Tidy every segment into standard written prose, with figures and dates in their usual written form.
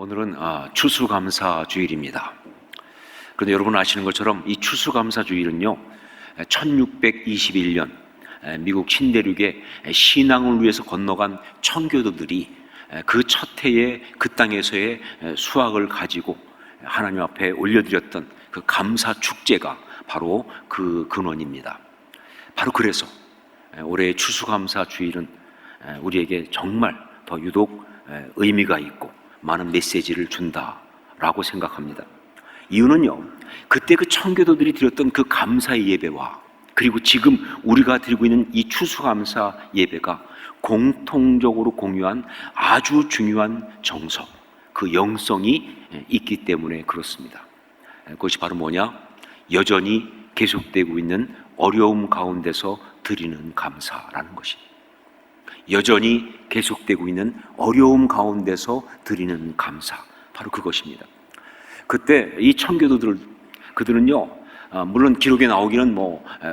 오늘은 추수감사주일입니다. 그런데 여러분 아시는 것처럼 이 추수감사주일은요 1621년 미국 신대륙에 신앙을 위해서 건너간 청교도들이 그 첫 해에 그 땅에서의 수확을 가지고 하나님 앞에 올려드렸던 그 감사 축제가 바로 그 근원입니다. 바로 그래서 올해의 추수감사주일은 우리에게 정말 더 유독 의미가 있고 많은 메시지를 준다라고 생각합니다. 이유는요, 그때 그 청교도들이 드렸던 그 감사의 예배와 그리고 지금 우리가 드리고 있는 이 추수감사 예배가 공통적으로 공유한 아주 중요한 정서, 그 영성이 있기 때문에 그렇습니다. 그것이 바로 뭐냐? 여전히 계속되고 있는 어려움 가운데서 드리는 감사라는 것입니다. 여전히 계속되고 있는 어려움 가운데서 드리는 감사, 바로 그것입니다. 그때 이 그들은요, 물론 기록에 나오기는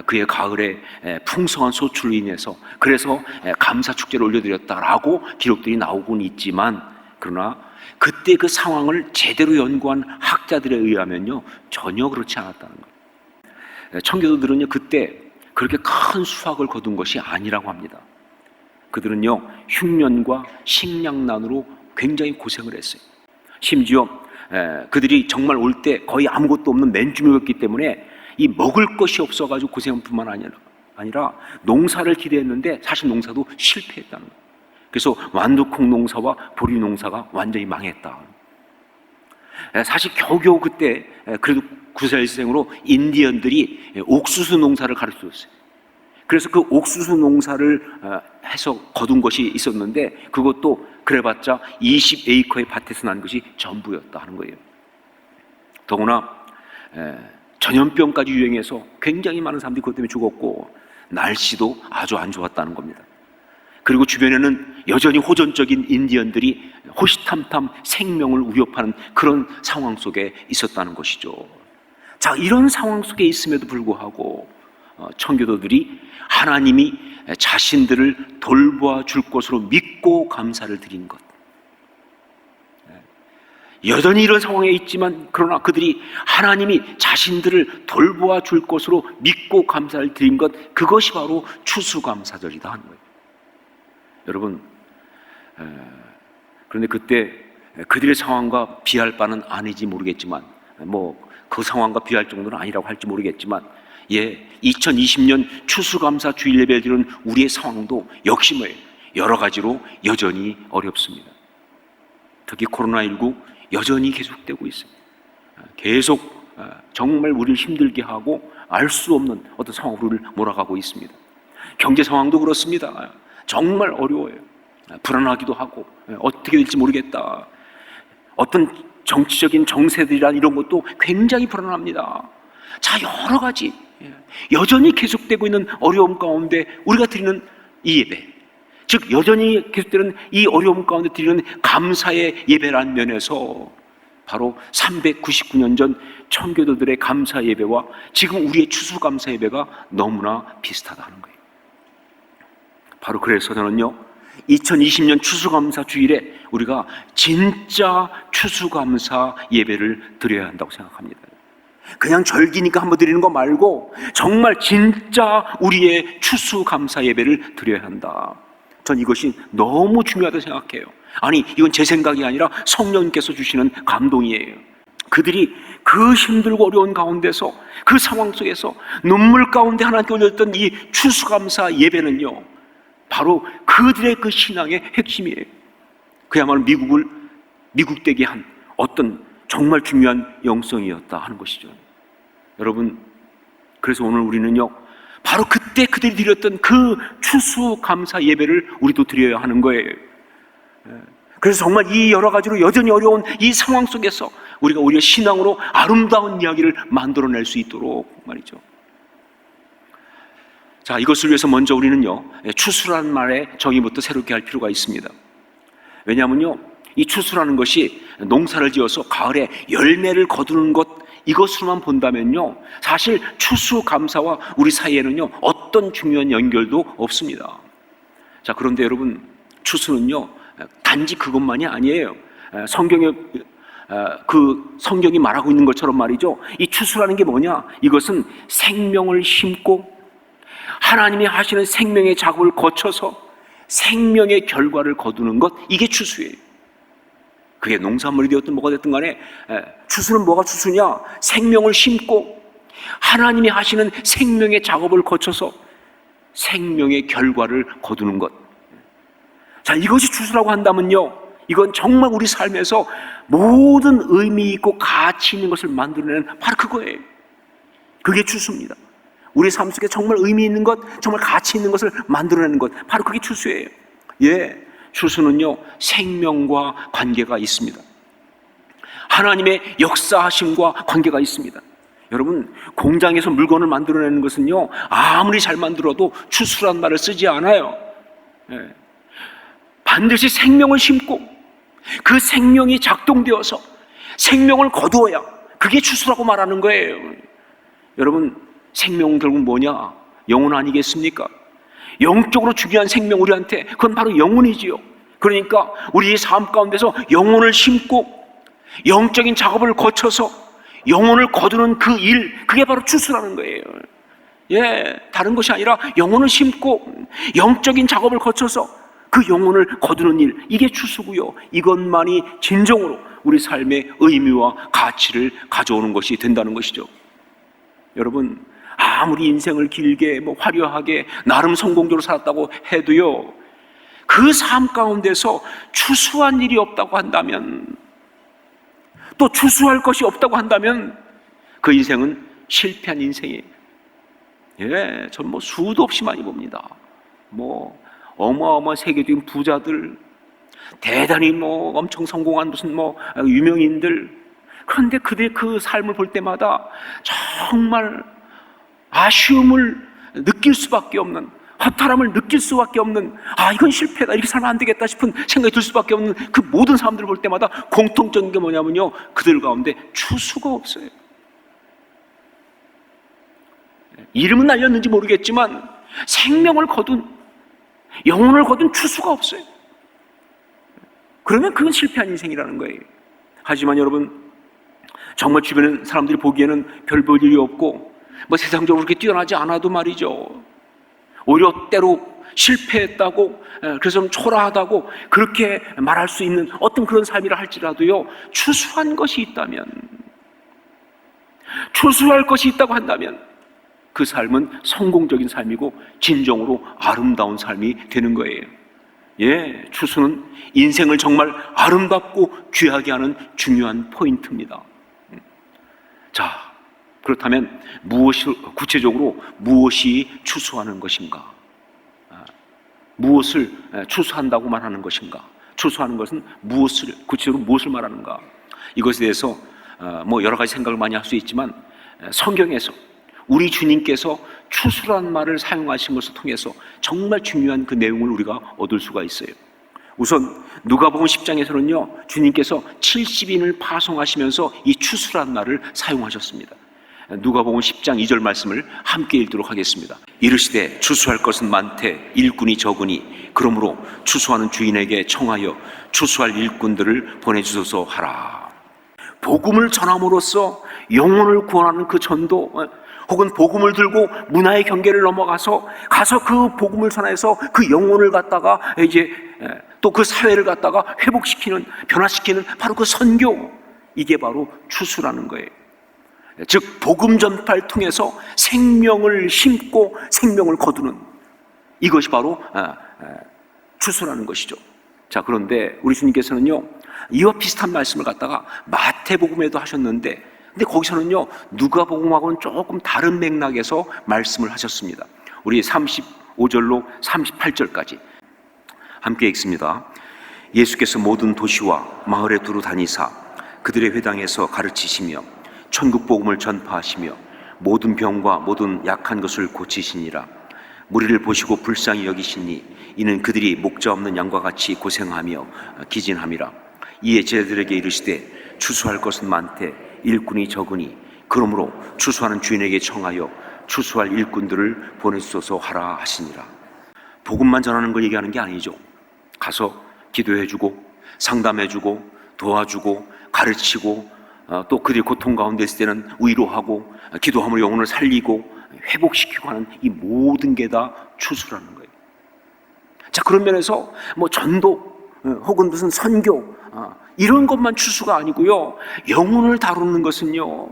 그의 가을에 풍성한 소출로 인해서 그래서 감사 축제를 올려드렸다라고 기록들이 나오곤 있지만, 그러나 그때 그 상황을 제대로 연구한 학자들에 의하면요 전혀 그렇지 않았다는 거예요. 청교도들은요 그때 그렇게 큰 수확을 거둔 것이 아니라고 합니다. 그들은요 흉년과 식량난으로 굉장히 고생을 했어요. 심지어 그들이 정말 올 때 거의 아무것도 없는 맨주먹이었기 때문에 이 먹을 것이 없어가지고 고생뿐만 아니라 농사를 기대했는데 사실 농사도 실패했다는 거예요. 그래서 완두콩 농사와 보리 농사가 완전히 망했다. 사실 겨우겨우 그때 그래도 구설생으로 인디언들이 옥수수 농사를 가르쳐줬어요. 그래서 그 옥수수 농사를 해서 거둔 것이 있었는데 그것도 그래봤자 20에이커의 밭에서 난 것이 전부였다 하는 거예요. 더구나 전염병까지 유행해서 굉장히 많은 사람들이 그것 때문에 죽었고 날씨도 아주 안 좋았다는 겁니다. 그리고 주변에는 여전히 호전적인 인디언들이 호시탐탐 생명을 위협하는 그런 상황 속에 있었다는 것이죠. 자, 이런 상황 속에 있음에도 불구하고 청교도들이 하나님이 자신들을 돌보아 줄 것으로 믿고 감사를 드린 것, 여전히 이런 상황에 있지만 그러나 그들이 하나님이 자신들을 돌보아 줄 것으로 믿고 감사를 드린 것, 그것이 바로 추수감사절이다 하는 거예요. 여러분, 그런데 그때 그들의 상황과 비할 바는 아니지 모르겠지만 그 상황과 비할 정도는 아니라고 할지 모르겠지만 2020년 추수감사 주일 예배를 드리는 우리의 상황도 역시 여러 가지로 여전히 어렵습니다. 특히 코로나19 여전히 계속되고 있습니다. 계속 정말 우리를 힘들게 하고 알 수 없는 어떤 상황으로 우리를 몰아가고 있습니다. 경제 상황도 그렇습니다. 정말 어려워요. 불안하기도 하고 어떻게 될지 모르겠다. 어떤 정치적인 정세들이란 이런 것도 굉장히 불안합니다. 자, 여러 가지 여전히 계속되고 있는 어려움 가운데 우리가 드리는 이 예배, 즉 여전히 계속되는 이 어려움 가운데 드리는 감사의 예배라는 면에서 바로 399년 전 청교도들의 감사 예배와 지금 우리의 추수감사 예배가 너무나 비슷하다는 거예요. 바로 그래서 저는요 2020년 추수감사 주일에 우리가 진짜 추수감사 예배를 드려야 한다고 생각합니다. 그냥 절기니까 한번 드리는 거 말고 정말 진짜 우리의 추수감사 예배를 드려야 한다. 전 이것이 너무 중요하다고 생각해요. 아니, 이건 제 생각이 아니라 성령님께서 주시는 감동이에요. 그들이 그 힘들고 어려운 가운데서 그 상황 속에서 눈물 가운데 하나님께 올렸던 이 추수감사 예배는요 바로 그들의 그 신앙의 핵심이에요. 그야말로 미국되게 한 어떤 정말 중요한 영성이었다 하는 것이죠. 여러분, 그래서 오늘 우리는요 바로 그때 그들이 드렸던 그 추수감사 예배를 우리도 드려야 하는 거예요. 그래서 정말 이 여러 가지로 여전히 어려운 이 상황 속에서 우리가 오히려 신앙으로 아름다운 이야기를 만들어낼 수 있도록 말이죠. 자, 이것을 위해서 먼저 우리는요 추수라는 말의 정의부터 새롭게 할 필요가 있습니다. 왜냐하면요 이 추수라는 것이 농사를 지어서 가을에 열매를 거두는 것, 이것으로만 본다면요 사실 추수감사와 우리 사이에는요 어떤 중요한 연결도 없습니다. 자, 그런데 여러분, 추수는요 단지 그것만이 아니에요. 성경이 말하고 있는 것처럼 말이죠. 이 추수라는 게 뭐냐? 이것은 생명을 심고 하나님이 하시는 생명의 작업을 거쳐서 생명의 결과를 거두는 것, 이게 추수예요. 그게 농산물이 되었든 뭐가 됐든 간에 추수는 뭐가 추수냐? 생명을 심고 하나님이 하시는 생명의 작업을 거쳐서 생명의 결과를 거두는 것. 자, 이것이 추수라고 한다면요, 이건 정말 우리 삶에서 모든 의미 있고 가치 있는 것을 만들어내는 바로 그거예요. 그게 추수입니다. 우리 삶 속에 정말 의미 있는 것, 정말 가치 있는 것을 만들어내는 것, 바로 그게 추수예요. 예, 추수는요 생명과 관계가 있습니다. 하나님의 역사하심과 관계가 있습니다. 여러분, 공장에서 물건을 만들어내는 것은요 아무리 잘 만들어도 추수란 말을 쓰지 않아요. 예. 반드시 생명을 심고 그 생명이 작동되어서 생명을 거두어야 그게 추수라고 말하는 거예요. 여러분, 생명은 결국 뭐냐? 영혼 아니겠습니까? 영적으로 중요한 생명, 우리한테 그건 바로 영혼이지요. 그러니까 우리의 삶 가운데서 영혼을 심고 영적인 작업을 거쳐서 영혼을 거두는 그 일, 그게 바로 추수라는 거예요. 예, 다른 것이 아니라 영혼을 심고 영적인 작업을 거쳐서 그 영혼을 거두는 일, 이게 추수고요. 이것만이 진정으로 우리 삶의 의미와 가치를 가져오는 것이 된다는 것이죠. 여러분, 아무리 인생을 길게 화려하게 나름 성공적으로 살았다고 해도요, 그 삶 가운데서 추수한 일이 없다고 한다면, 또 추수할 것이 없다고 한다면 그 인생은 실패한 인생이에요. 예, 전 수도 없이 많이 봅니다. 어마어마한 세계적인 부자들, 대단히 엄청 성공한 무슨 유명인들, 그런데 그들의 그 삶을 볼 때마다 정말 아쉬움을 느낄 수밖에 없는, 허탈함을 느낄 수밖에 없는, 이건 실패다, 이렇게 살면 안 되겠다 싶은 생각이 들 수밖에 없는 그 모든 사람들을 볼 때마다 공통적인 게 뭐냐면요, 그들 가운데 추수가 없어요. 이름은 알렸는지 모르겠지만 생명을 거둔, 영혼을 거둔 추수가 없어요. 그러면 그건 실패한 인생이라는 거예요. 하지만 여러분, 정말 주변에 사람들이 보기에는 별 볼 일이 없고 세상적으로 그렇게 뛰어나지 않아도 말이죠, 오히려 때로 실패했다고, 그래서 좀 초라하다고 그렇게 말할 수 있는 어떤 그런 삶이라 할지라도요, 추수한 것이 있다면, 추수할 것이 있다고 한다면 그 삶은 성공적인 삶이고 진정으로 아름다운 삶이 되는 거예요. 예, 추수는 인생을 정말 아름답고 귀하게 하는 중요한 포인트입니다. 자, 그렇다면 구체적으로 무엇이 추수하는 것인가? 무엇을 추수한다고 말하는 것인가? 추수하는 것은 구체적으로 무엇을 말하는가? 이것에 대해서 여러 가지 생각을 많이 할 수 있지만, 성경에서 우리 주님께서 추수란 말을 사용하신 것을 통해서 정말 중요한 그 내용을 우리가 얻을 수가 있어요. 우선 누가복음 10장에서는요, 주님께서 70인을 파송하시면서 이 추수란 말을 사용하셨습니다. 누가복음 10장 2절 말씀을 함께 읽도록 하겠습니다. 이르시되 추수할 것은 많되 일꾼이 적으니 그러므로 추수하는 주인에게 청하여 추수할 일꾼들을 보내주소서 하라. 복음을 전함으로써 영혼을 구원하는 그 전도, 혹은 복음을 들고 문화의 경계를 넘어가서 그 복음을 전해서 그 영혼을 갖다가 이제 또 그 사회를 갖다가 회복시키는, 변화시키는 바로 그 선교, 이게 바로 추수라는 거예요. 즉 복음 전파를 통해서 생명을 심고 생명을 거두는, 이것이 바로 추수라는 것이죠. 자, 그런데 우리 주님께서는요, 이와 비슷한 말씀을 갖다가 마태복음에도 하셨는데, 근데 거기서는요, 누가복음하고는 조금 다른 맥락에서 말씀을 하셨습니다. 우리 35절로 38절까지 함께 읽습니다. 예수께서 모든 도시와 마을에 두루 다니사 그들의 회당에서 가르치시며 천국 복음을 전파하시며 모든 병과 모든 약한 것을 고치시니라. 무리를 보시고 불쌍히 여기시니 이는 그들이 목자 없는 양과 같이 고생하며 기진함이라. 이에 제자들에게 이르시되 추수할 것은 많되 일꾼이 적으니 그러므로 추수하는 주인에게 청하여 추수할 일꾼들을 보내주소서 하라 하시니라. 복음만 전하는 걸 얘기하는 게 아니죠. 가서 기도해주고 상담해주고 도와주고 가르치고 또 그들이 고통 가운데 있을 때는 위로하고 기도함으로 영혼을 살리고 회복시키고 하는 이 모든 게 다 추수라는 거예요. 자, 그런 면에서 뭐 전도 혹은 무슨 선교 이런 것만 추수가 아니고요, 영혼을 다루는 것은요,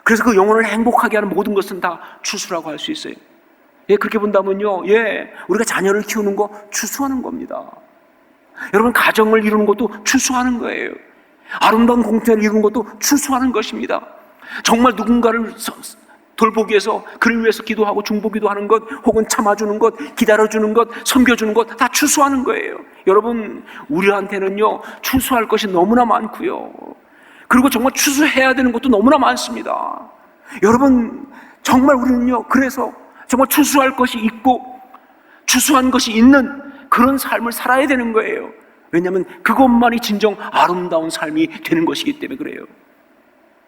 그래서 그 영혼을 행복하게 하는 모든 것은 다 추수라고 할 수 있어요. 예, 그렇게 본다면요, 예, 우리가 자녀를 키우는 거 추수하는 겁니다. 여러분, 가정을 이루는 것도 추수하는 거예요. 아름다운 공동체를 이루는 것도 추수하는 것입니다. 정말 누군가를 돌보기 위해서, 그를 위해서 기도하고 중보기도 하는 것, 혹은 참아주는 것, 기다려주는 것, 섬겨주는 것, 다 추수하는 거예요. 여러분, 우리한테는요, 추수할 것이 너무나 많고요, 그리고 정말 추수해야 되는 것도 너무나 많습니다. 여러분, 정말 우리는요, 그래서 정말 추수할 것이 있고 추수한 것이 있는 그런 삶을 살아야 되는 거예요. 왜냐하면 그것만이 진정 아름다운 삶이 되는 것이기 때문에 그래요.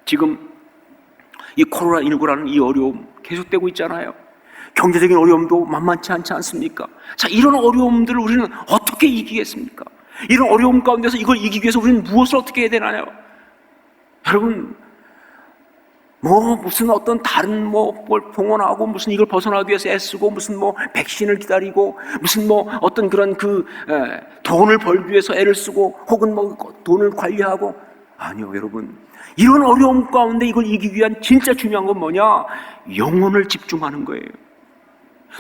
지금 이 코로나19라는 이 어려움 계속되고 있잖아요. 경제적인 어려움도 만만치 않지 않습니까? 자, 이런 어려움들을 우리는 어떻게 이기겠습니까? 이런 어려움 가운데서 이걸 이기기 위해서 우리는 무엇을 어떻게 해야 되나요? 여러분, 무슨 어떤 다른 뭘 봉헌하고 무슨 이걸 벗어나기 위해서 애쓰고 무슨 백신을 기다리고 무슨 어떤 그런 돈을 벌기 위해서 애를 쓰고 혹은 돈을 관리하고, 아니요, 여러분, 이런 어려움 가운데 이걸 이기기 위한 진짜 중요한 건 뭐냐? 영혼을 집중하는 거예요.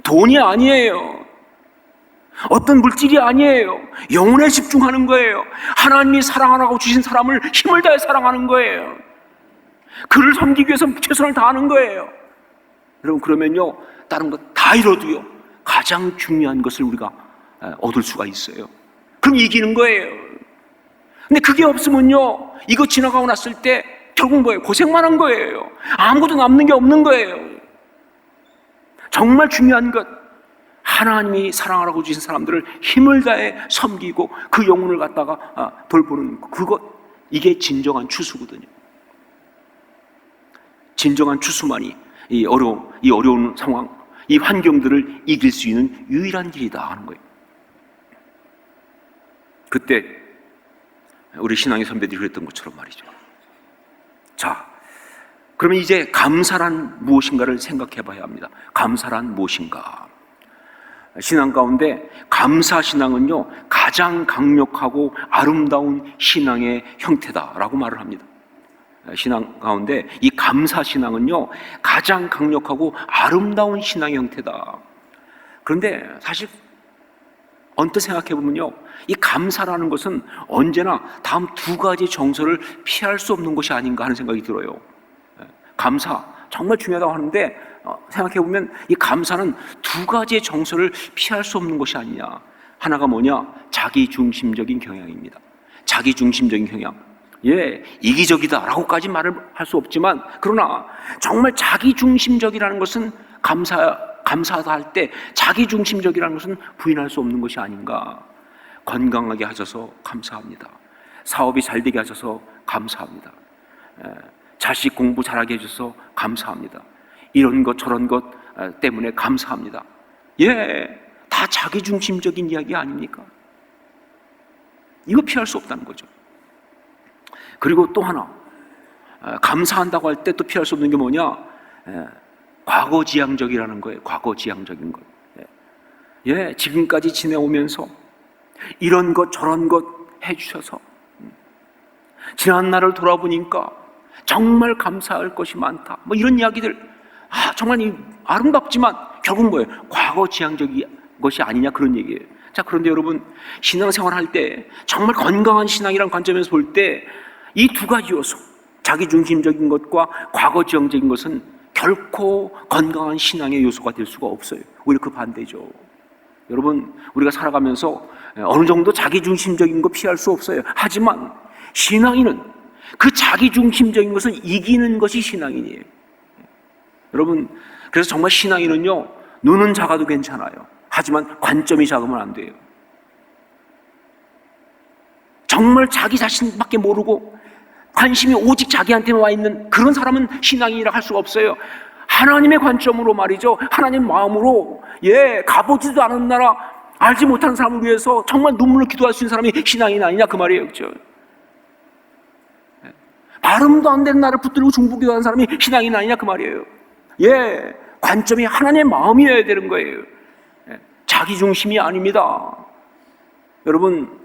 돈이 아니에요. 어떤 물질이 아니에요. 영혼에 집중하는 거예요. 하나님이 사랑하라고 주신 사람을 힘을 다해 사랑하는 거예요. 그를 섬기기 위해서 최선을 다하는 거예요. 여러분, 그러면요, 다른 것 다 이뤄도요, 가장 중요한 것을 우리가 얻을 수가 있어요. 그럼 이기는 거예요. 근데 그게 없으면요, 이거 지나가고 났을 때 결국 뭐예요? 고생만 한 거예요. 아무것도 남는 게 없는 거예요. 정말 중요한 것, 하나님이 사랑하라고 주신 사람들을 힘을 다해 섬기고 그 영혼을 갖다가 돌보는 그것, 이게 진정한 추수거든요. 진정한 추수만이 이 어려운 상황, 이 환경들을 이길 수 있는 유일한 길이다 하는 거예요. 그때 우리 신앙의 선배들이 그랬던 것처럼 말이죠. 자, 그러면 이제 감사란 무엇인가를 생각해 봐야 합니다. 감사란 무엇인가? 신앙 가운데 감사 신앙은요, 가장 강력하고 아름다운 신앙의 형태다라고 말을 합니다. 신앙 가운데 이 감사 신앙은요, 가장 강력하고 아름다운 신앙의 형태다. 그런데 사실 언뜻 생각해 보면요, 이 감사라는 것은 언제나 다음 두 가지 정서를 피할 수 없는 것이 아닌가 하는 생각이 들어요. 감사 정말 중요하다고 하는데 생각해 보면 이 감사는 두 가지의 정서를 피할 수 없는 것이 아니냐. 하나가 뭐냐? 자기중심적인 경향입니다. 자기중심적인 경향. 예, 이기적이다라고까지 말을 할 수 없지만, 그러나 정말 자기중심적이라는 것은 감사하다 할 때 자기중심적이라는 것은 부인할 수 없는 것이 아닌가. 건강하게 하셔서 감사합니다. 사업이 잘 되게 하셔서 감사합니다. 자식 공부 잘하게 해줘서 감사합니다. 이런 것 저런 것 때문에 감사합니다. 예, 다 자기중심적인 이야기 아닙니까? 이거 피할 수 없다는 거죠. 그리고 또 하나, 감사한다고 할 때 또 피할 수 없는 게 뭐냐? 과거지향적이라는 거예요. 과거지향적인 것. 예, 지금까지 지내오면서 이런 것 저런 것 해주셔서 지난 날을 돌아보니까 정말 감사할 것이 많다. 이런 이야기들, 정말 아름답지만 결국 뭐예요? 과거지향적인 것이 아니냐, 그런 얘기예요. 자, 그런데 여러분, 신앙생활 할 때 정말 건강한 신앙이라는 관점에서 볼 때 이 두 가지 요소, 자기중심적인 것과 과거지향적인 것은 결코 건강한 신앙의 요소가 될 수가 없어요. 오히려 그 반대죠. 여러분, 우리가 살아가면서 어느 정도 자기중심적인 거 피할 수 없어요. 하지만 신앙인은 그 자기중심적인 것을 이기는 것이 신앙인이에요. 여러분, 그래서 정말 신앙인은요, 눈은 작아도 괜찮아요. 하지만 관점이 작으면 안 돼요. 정말 자기 자신밖에 모르고 관심이 오직 자기한테만 와 있는 그런 사람은 신앙인이라 할 수가 없어요. 하나님의 관점으로 말이죠. 하나님 마음으로, 가보지도 않은 나라, 알지 못하는 사람을 위해서 정말 눈물로 기도할 수 있는 사람이 신앙인 아니냐, 그 말이에요. 그렇죠? 나름도 안 되는 나를 붙들고 중보기도하는 사람이 신앙인 아니냐 그 말이에요. 예, 관점이 하나님의 마음이어야 되는 거예요. 자기중심이 아닙니다. 여러분,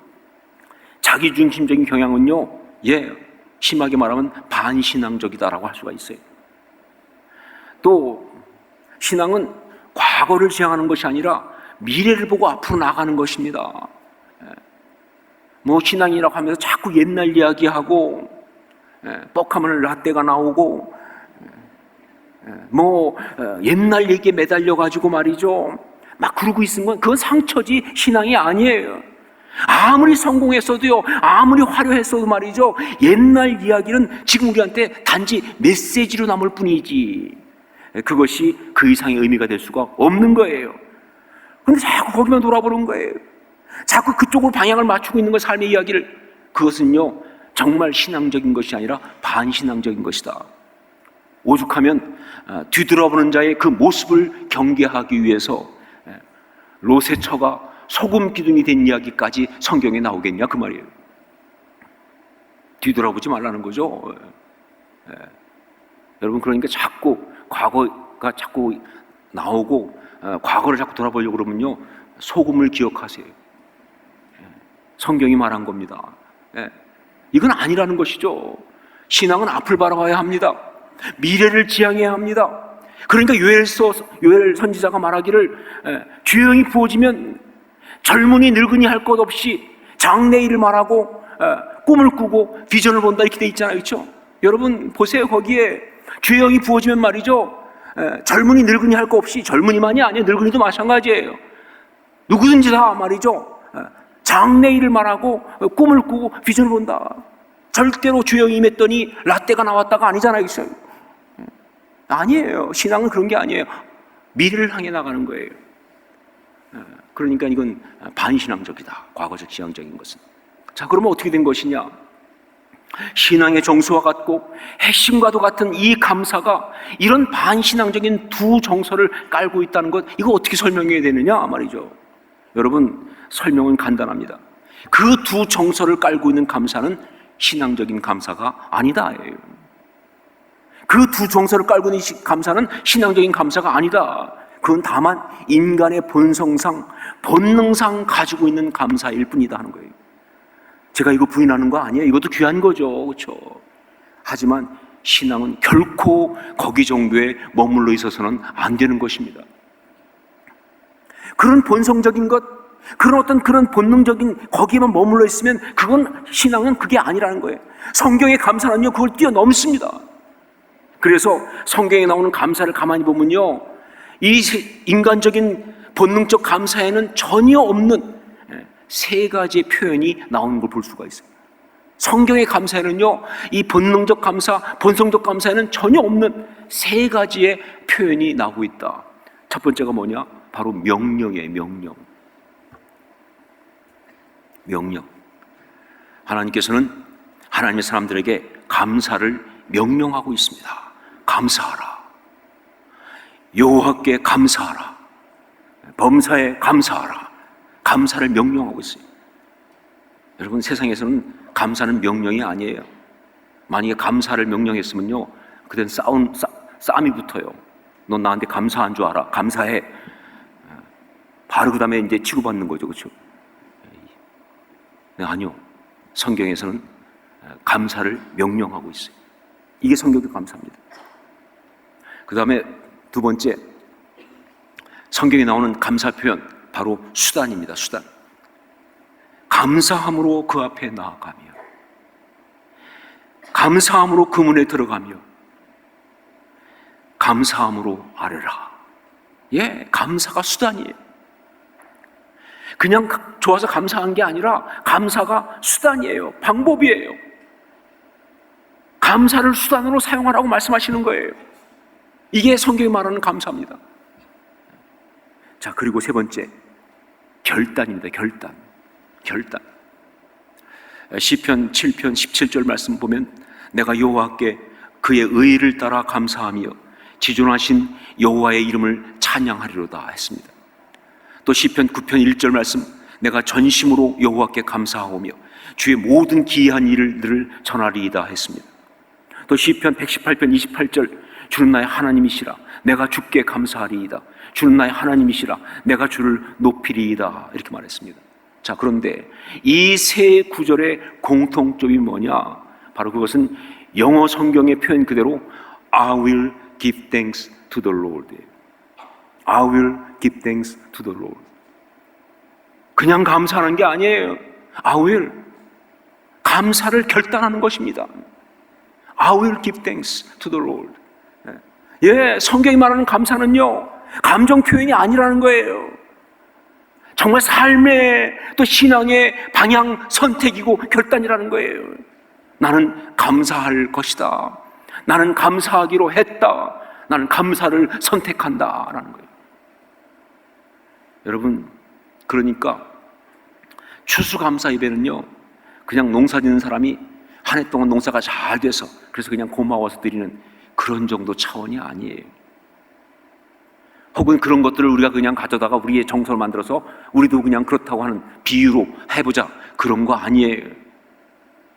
자기중심적인 경향은요, 예, 심하게 말하면 반신앙적이다라고 할 수가 있어요. 또 신앙은 과거를 지향하는 것이 아니라 미래를 보고 앞으로 나가는 것입니다. 뭐 신앙이라고 하면서 자꾸 옛날 이야기하고, 뻑하면 라떼가 나오고, 뭐 옛날 얘기에 매달려 가지고 말이죠, 막 그러고 있는 건 그건 상처지 신앙이 아니에요. 아무리 성공했어도요, 아무리 화려했어도 말이죠, 옛날 이야기는 지금 우리한테 단지 메시지로 남을 뿐이지 그것이 그 이상의 의미가 될 수가 없는 거예요. 그런데 자꾸 거기만 돌아보는 거예요. 자꾸 그쪽으로 방향을 맞추고 있는 거, 삶의 이야기를. 그것은요, 정말 신앙적인 것이 아니라 반신앙적인 것이다. 오죽하면 뒤돌아보는 자의 그 모습을 경계하기 위해서 롯의 처가 소금 기둥이 된 이야기까지 성경에 나오겠냐 그 말이에요. 뒤돌아보지 말라는 거죠. 여러분, 그러니까 자꾸 과거가 자꾸 나오고 과거를 자꾸 돌아보려고 그러면요, 소금을 기억하세요. 성경이 말한 겁니다. 이건 아니라는 것이죠. 신앙은 앞을 바라봐야 합니다. 미래를 지향해야 합니다. 그러니까 요엘 선지자가 말하기를 주영이 부어지면 젊은이 늙은이 할 것 없이 장래일을 말하고 꿈을 꾸고 비전을 본다, 이렇게 돼 있잖아요. 그렇죠? 여러분 보세요. 거기에 주영이 부어지면 말이죠, 젊은이 늙은이 할 것 없이, 젊은이만이 아니에요, 늙은이도 마찬가지예요. 누구든지 다 말이죠, 장래일을 말하고 꿈을 꾸고 비전을 본다. 절대로 주영이 임했더니 라떼가 나왔다가 아니잖아요. 그렇죠? 아니에요. 신앙은 그런 게 아니에요. 미래를 향해 나가는 거예요. 그러니까 이건 반신앙적이다, 과거적 지향적인 것은. 자, 그러면 어떻게 된 것이냐? 신앙의 정수와 같고 핵심과도 같은 이 감사가 이런 반신앙적인 두 정서를 깔고 있다는 것, 이거 어떻게 설명해야 되느냐 말이죠. 여러분, 설명은 간단합니다. 그 두 정서를 깔고 있는 감사는 신앙적인 감사가 아니다. 그 두 정서를 깔고 있는 감사는 신앙적인 감사가 아니다. 그건 다만 인간의 본성상, 본능상 가지고 있는 감사일 뿐이다 하는 거예요. 제가 이거 부인하는 거 아니에요. 이것도 귀한 거죠. 그렇죠? 하지만 신앙은 결코 거기 정도에 머물러 있어서는 안 되는 것입니다. 그런 본성적인 것, 그런 본능적인 거기에만 머물러 있으면 그건, 신앙은 그게 아니라는 거예요. 성경의 감사는요, 그걸 뛰어넘습니다. 그래서 성경에 나오는 감사를 가만히 보면요, 이 인간적인 본능적 감사에는 전혀 없는 세 가지의 표현이 나오는 걸 볼 수가 있어요. 성경의 감사에는요, 이 본능적 감사, 본성적 감사에는 전혀 없는 세 가지의 표현이 나오고 있다. 첫 번째가 뭐냐? 바로 명령이에요. 명령. 하나님께서는 하나님의 사람들에게 감사를 명령하고 있습니다. 감사하라. 여호와께 감사하라. 범사에 감사하라. 감사를 명령하고 있어요. 여러분, 세상에서는 감사는 명령이 아니에요. 만약에 감사를 명령했으면요, 그땐 싸움이 붙어요. 넌 나한테 감사한 줄 알아. 감사해. 바로 그 다음에 이제 치고받는 거죠. 그렇죠? 아니요. 성경에서는 감사를 명령하고 있어요. 이게 성경의 감사입니다. 그 다음에 두 번째, 성경에 나오는 감사 표현, 바로 수단입니다. 수단. 감사함으로 그 앞에 나아가며, 감사함으로 그 문에 들어가며, 감사함으로 아뢰라. 예, 감사가 수단이에요. 그냥 좋아서 감사한 게 아니라 감사가 수단이에요. 방법이에요. 감사를 수단으로 사용하라고 말씀하시는 거예요. 이게 성경이 말하는 감사입니다. 자, 그리고 세 번째, 결단입니다. 결단. 시편 7편 17절 말씀 보면, 내가 여호와께 그의 의를 따라 감사하며 지존하신 여호와의 이름을 찬양하리로다 했습니다. 또 시편 9편 1절 말씀, 내가 전심으로 여호와께 감사하오며 주의 모든 기이한 일들을 전하리이다 했습니다. 또 시편 118편 28절, 주는 나의 하나님이시라 내가 주께 감사하리이다. 주는 나의 하나님이시라 내가 주를 높이리이다. 이렇게 말했습니다. 자, 그런데 이 세 구절의 공통점이 뭐냐? 바로 그것은 영어 성경의 표현 그대로 I will give thanks to the Lord. I will give thanks to the Lord. 그냥 감사하는 게 아니에요. I will. 감사를 결단하는 것입니다. I will give thanks to the Lord. 예, 성경이 말하는 감사는요, 감정 표현이 아니라는 거예요. 정말 삶의 또 신앙의 방향 선택이고 결단이라는 거예요. 나는 감사할 것이다. 나는 감사하기로 했다. 나는 감사를 선택한다라는 거예요. 여러분, 그러니까 추수감사 예배는요, 그냥 농사 짓는 사람이 한 해 동안 농사가 잘 돼서 그래서 그냥 고마워서 드리는 그런 정도 차원이 아니에요. 혹은 그런 것들을 우리가 그냥 가져다가 우리의 정서를 만들어서 우리도 그냥 그렇다고 하는 비유로 해보자, 그런 거 아니에요.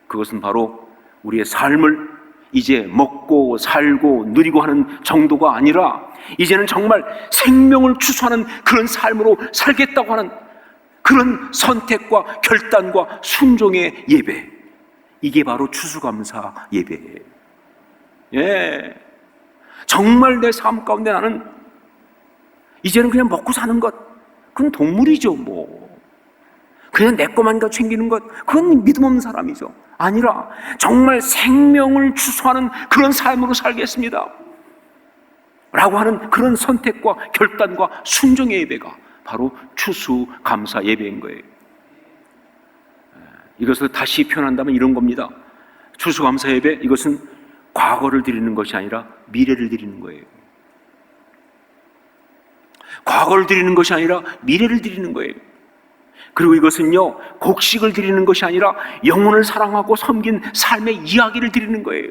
그것은 바로 우리의 삶을 이제 먹고 살고 누리고 하는 정도가 아니라 이제는 정말 생명을 추수하는 그런 삶으로 살겠다고 하는 그런 선택과 결단과 순종의 예배, 이게 바로 추수감사 예배예요. 예, 정말 내 삶 가운데 나는 이제는 그냥 먹고 사는 것, 그건 동물이죠. 뭐 그냥 내 것만 챙기는 것, 그건 믿음 없는 사람이죠. 아니라 정말 생명을 추수하는 그런 삶으로 살겠습니다 라고 하는 그런 선택과 결단과 순종의 예배가 바로 추수감사 예배인 거예요. 이것을 다시 표현한다면 이런 겁니다. 추수감사 예배, 이것은 과거를 드리는 것이 아니라 미래를 드리는 거예요. 과거를 드리는 것이 아니라 미래를 드리는 거예요. 그리고 이것은요, 곡식을 드리는 것이 아니라 영혼을 사랑하고 섬긴 삶의 이야기를 드리는 거예요.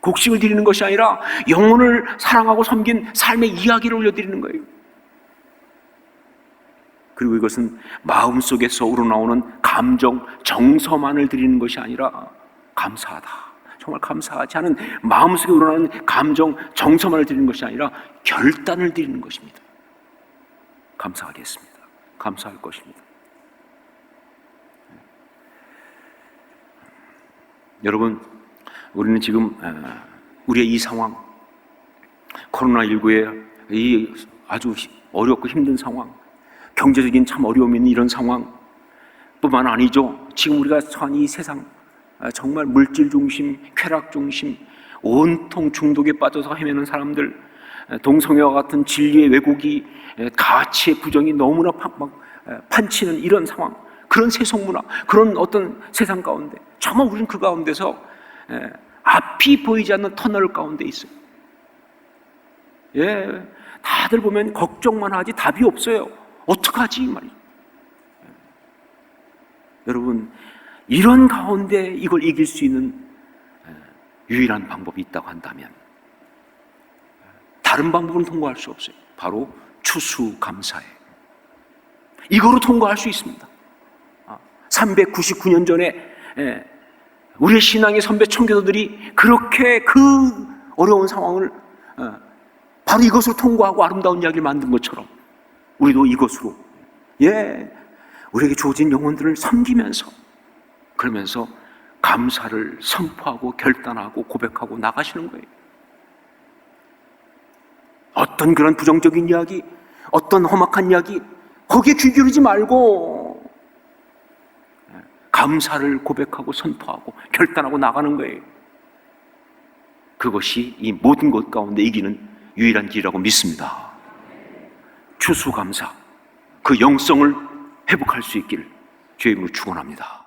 곡식을 드리는 것이 아니라 영혼을 사랑하고 섬긴 삶의 이야기를 올려드리는 거예요. 그리고 이것은 마음속에서 우러나오는 감정, 정서만을 드리는 것이 아니라 감사하다, 정말 감사하지 않은 마음속에 우러나오는 감정, 정서만을 드리는 것이 아니라 결단을 드리는 것입니다. 감사하겠습니다. 감사할 것입니다. 여러분, 우리는 지금 우리의 이 상황, 코로나19의 이 아주 어렵고 힘든 상황, 경제적인 참 어려움이 있는 이런 상황 뿐만 아니죠. 지금 우리가 처한 이 세상, 정말 물질 중심, 쾌락 중심, 온통 중독에 빠져서 헤매는 사람들, 동성애와 같은 진리의 왜곡이, 가치의 부정이 너무나 판치는 이런 상황, 그런 세속문화, 그런 어떤 세상 가운데 정말 우리는 그 가운데서 앞이 보이지 않는 터널 가운데 있어요. 예, 다들 보면 걱정만 하지 답이 없어요. 어떡하지? 말이죠. 여러분, 이런 가운데 이걸 이길 수 있는 유일한 방법이 있다고 한다면 다른 방법은 통과할 수 없어요. 바로 추수감사예요. 이거로 통과할 수 있습니다. 399년 전에 우리의 신앙의 선배 청교도들이 그렇게 그 어려운 상황을 바로 이것으로 통과하고 아름다운 이야기를 만든 것처럼 우리도 이것으로, 우리에게 주어진 영혼들을 섬기면서, 그러면서 감사를 선포하고 결단하고 고백하고 나가시는 거예요. 어떤 그런 부정적인 이야기, 어떤 험악한 이야기, 거기에 귀 기울이지 말고 감사를 고백하고 선포하고 결단하고 나가는 거예요. 그것이 이 모든 것 가운데 이기는 유일한 길이라고 믿습니다. 추수감사, 그 영성을 회복할 수 있기를 주의 이름으로 축원합니다.